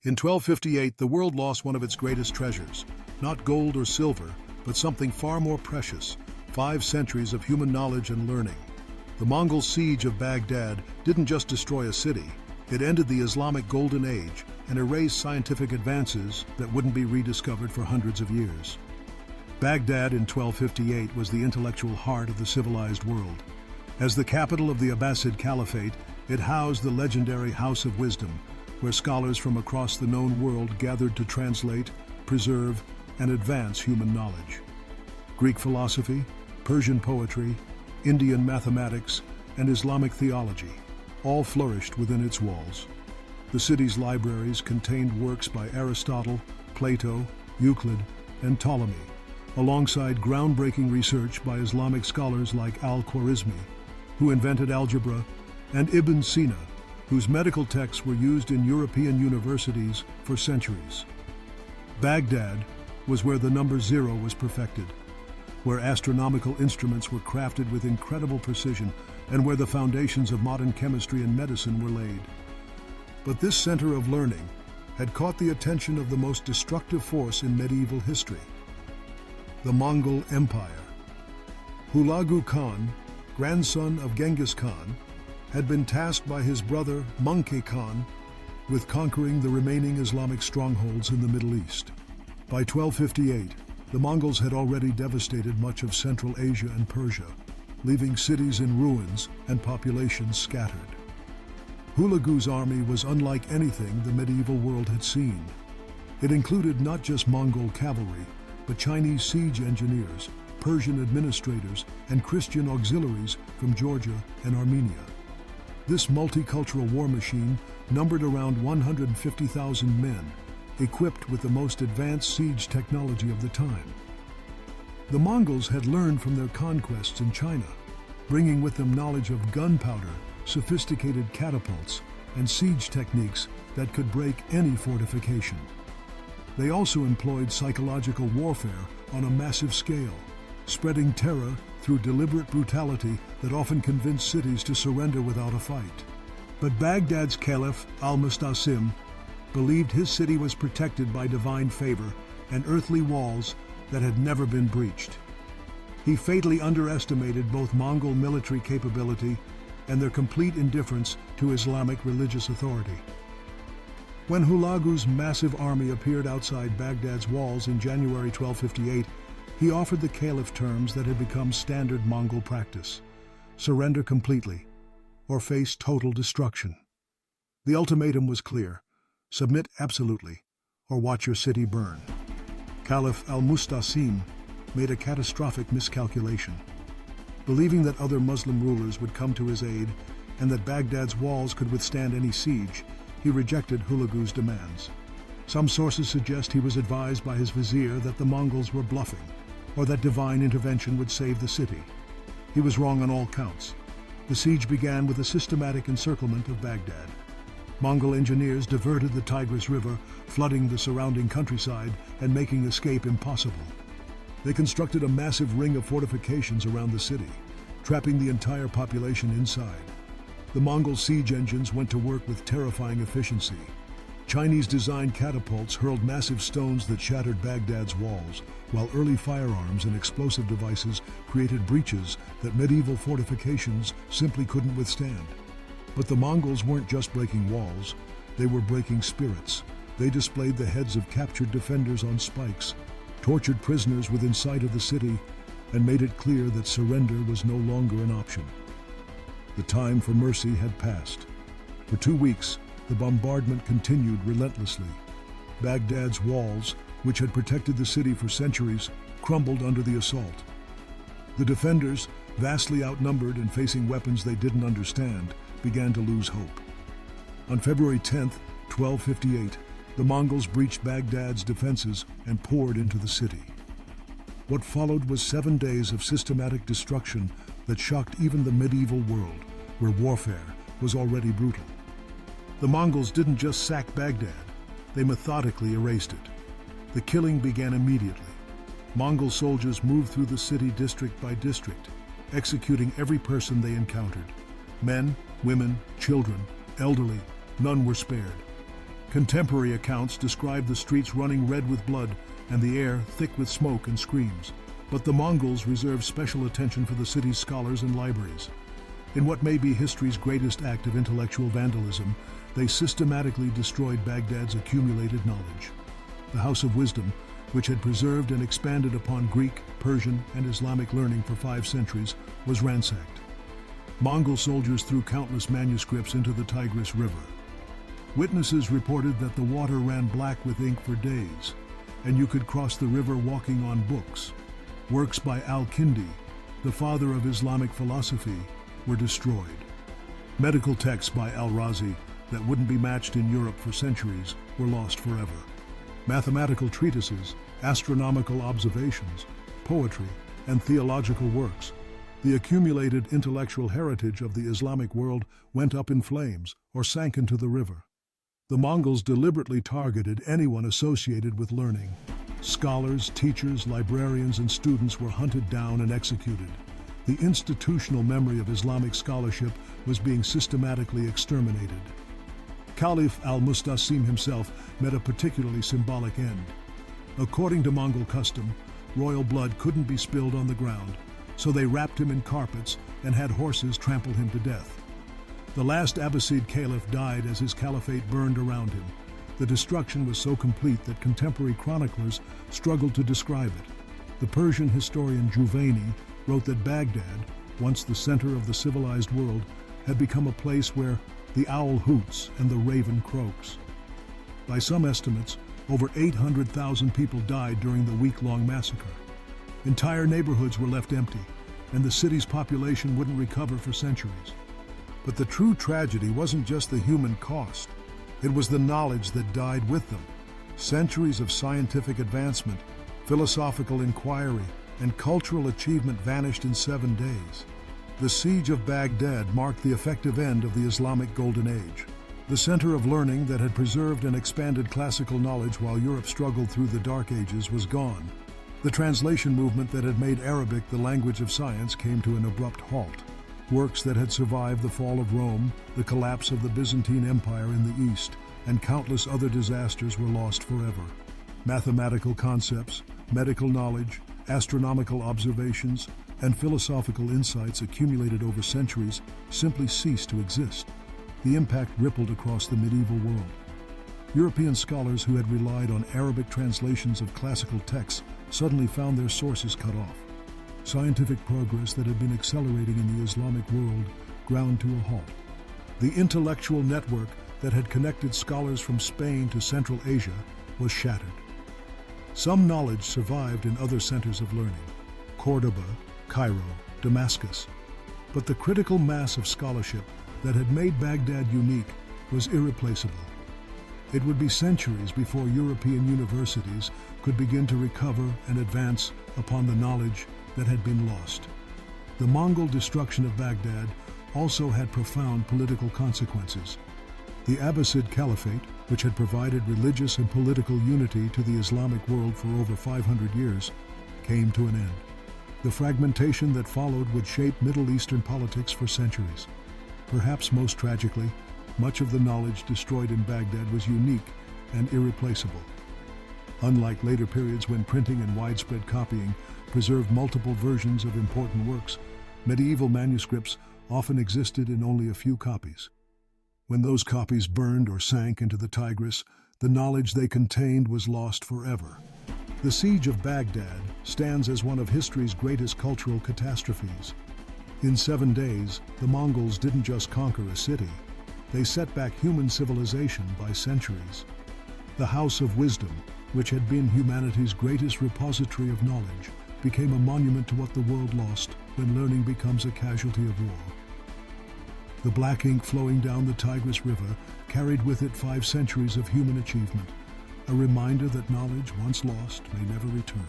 In 1258, the world lost one of its greatest treasures, not gold or silver, but something far more precious, 5 centuries of human knowledge and learning. The Mongol siege of Baghdad didn't just destroy a city, it ended the Islamic Golden Age and erased scientific advances that wouldn't be rediscovered for hundreds of years. Baghdad in 1258 was the intellectual heart of the civilized world. As the capital of the Abbasid Caliphate, it housed the legendary House of Wisdom, where scholars from across the known world gathered to translate, preserve, and advance human knowledge. Greek philosophy, Persian poetry, Indian mathematics, and Islamic theology all flourished within its walls. The city's libraries contained works by Aristotle, Plato, Euclid, and Ptolemy, alongside groundbreaking research by Islamic scholars like al-Khwarizmi, who invented algebra, and Ibn Sina, whose medical texts were used in European universities for centuries. Baghdad was where the number 0 was perfected, where astronomical instruments were crafted with incredible precision, and where the foundations of modern chemistry and medicine were laid. But this center of learning had caught the attention of the most destructive force in medieval history: the Mongol Empire. Hulagu Khan, grandson of Genghis Khan, had been tasked by his brother Möngke Khan with conquering the remaining Islamic strongholds in the Middle East. By 1258, the Mongols had already devastated much of Central Asia and Persia, leaving cities in ruins and populations scattered. Hulagu's army was unlike anything the medieval world had seen. It included not just Mongol cavalry, but Chinese siege engineers, Persian administrators, and Christian auxiliaries from Georgia and Armenia. This multicultural war machine numbered around 150,000 men, equipped with the most advanced siege technology of the time. The Mongols had learned from their conquests in China, bringing with them knowledge of gunpowder, sophisticated catapults, and siege techniques that could break any fortification. They also employed psychological warfare on a massive scale, spreading terror through deliberate brutality that often convinced cities to surrender without a fight. But Baghdad's Caliph, al-Musta'sim, believed his city was protected by divine favor and earthly walls that had never been breached. He fatally underestimated both Mongol military capability and their complete indifference to Islamic religious authority. When Hulagu's massive army appeared outside Baghdad's walls in January 1258, he offered the Caliph terms that had become standard Mongol practice: surrender completely, or face total destruction. The ultimatum was clear: submit absolutely, or watch your city burn. Caliph al-Musta'sim made a catastrophic miscalculation. Believing that other Muslim rulers would come to his aid and that Baghdad's walls could withstand any siege, he rejected Hulagu's demands. Some sources suggest he was advised by his vizier that the Mongols were bluffing, or that divine intervention would save the city. He was wrong on all counts. The siege began with a systematic encirclement of Baghdad. Mongol engineers diverted the Tigris River, flooding the surrounding countryside and making escape impossible. They constructed a massive ring of fortifications around the city, trapping the entire population inside. The Mongol siege engines went to work with terrifying efficiency. Chinese-designed catapults hurled massive stones that shattered Baghdad's walls, while early firearms and explosive devices created breaches that medieval fortifications simply couldn't withstand. But the Mongols weren't just breaking walls, they were breaking spirits. They displayed the heads of captured defenders on spikes, tortured prisoners within sight of the city, and made it clear that surrender was no longer an option. The time for mercy had passed. For 2 weeks, the bombardment continued relentlessly. Baghdad's walls, which had protected the city for centuries, crumbled under the assault. The defenders, vastly outnumbered and facing weapons they didn't understand, began to lose hope. On February 10, 1258, the Mongols breached Baghdad's defenses and poured into the city. What followed was 7 days of systematic destruction that shocked even the medieval world, where warfare was already brutal. The Mongols didn't just sack Baghdad, they methodically erased it. The killing began immediately. Mongol soldiers moved through the city district by district, executing every person they encountered. Men, women, children, elderly, none were spared. Contemporary accounts describe the streets running red with blood and the air thick with smoke and screams. But the Mongols reserved special attention for the city's scholars and libraries. In what may be history's greatest act of intellectual vandalism, they systematically destroyed Baghdad's accumulated knowledge. The House of Wisdom, which had preserved and expanded upon Greek, Persian, and Islamic learning for 5 centuries, was ransacked. Mongol soldiers threw countless manuscripts into the Tigris River. Witnesses reported that the water ran black with ink for days, and you could cross the river walking on books. Works by al-Kindi, the father of Islamic philosophy, were destroyed. Medical texts by al-Razi that wouldn't be matched in Europe for centuries were lost forever. Mathematical treatises, astronomical observations, poetry, and theological works, the accumulated intellectual heritage of the Islamic world went up in flames or sank into the river. The Mongols deliberately targeted anyone associated with learning. Scholars, teachers, librarians, and students were hunted down and executed. The institutional memory of Islamic scholarship was being systematically exterminated. Caliph al-Musta'sim himself met a particularly symbolic end. According to Mongol custom, royal blood couldn't be spilled on the ground, so they wrapped him in carpets and had horses trample him to death. The last Abbasid Caliph died as his caliphate burned around him. The destruction was so complete that contemporary chroniclers struggled to describe it. The Persian historian Juvayni wrote that Baghdad, once the center of the civilized world, had become a place where the owl hoots and the raven croaks. By some estimates, over 800,000 people died during the week-long massacre. Entire neighborhoods were left empty, and the city's population wouldn't recover for centuries. But the true tragedy wasn't just the human cost. It was the knowledge that died with them. Centuries of scientific advancement, philosophical inquiry, and cultural achievement vanished in 7 days. The siege of Baghdad marked the effective end of the Islamic Golden Age. The center of learning that had preserved and expanded classical knowledge while Europe struggled through the Dark Ages was gone. The translation movement that had made Arabic the language of science came to an abrupt halt. Works that had survived the fall of Rome, the collapse of the Byzantine Empire in the East, and countless other disasters were lost forever. Mathematical concepts, medical knowledge, astronomical observations, and philosophical insights accumulated over centuries simply ceased to exist. The impact rippled across the medieval world. European scholars who had relied on Arabic translations of classical texts suddenly found their sources cut off. Scientific progress that had been accelerating in the Islamic world ground to a halt. The intellectual network that had connected scholars from Spain to Central Asia was shattered. Some knowledge survived in other centers of learning, Cordoba, Cairo, Damascus, but the critical mass of scholarship that had made Baghdad unique was irreplaceable. It would be centuries before European universities could begin to recover and advance upon the knowledge that had been lost. The Mongol destruction of Baghdad also had profound political consequences. The Abbasid Caliphate, which had provided religious and political unity to the Islamic world for over 500 years, came to an end. The fragmentation that followed would shape Middle Eastern politics for centuries. Perhaps most tragically, much of the knowledge destroyed in Baghdad was unique and irreplaceable. Unlike later periods when printing and widespread copying preserved multiple versions of important works, medieval manuscripts often existed in only a few copies. When those copies burned or sank into the Tigris, the knowledge they contained was lost forever. The siege of Baghdad stands as one of history's greatest cultural catastrophes. In 7 days, the Mongols didn't just conquer a city, they set back human civilization by centuries. The House of Wisdom, which had been humanity's greatest repository of knowledge, became a monument to what the world lost when learning becomes a casualty of war. The black ink flowing down the Tigris River carried with it 5 centuries of human achievement, a reminder that knowledge once lost may never return.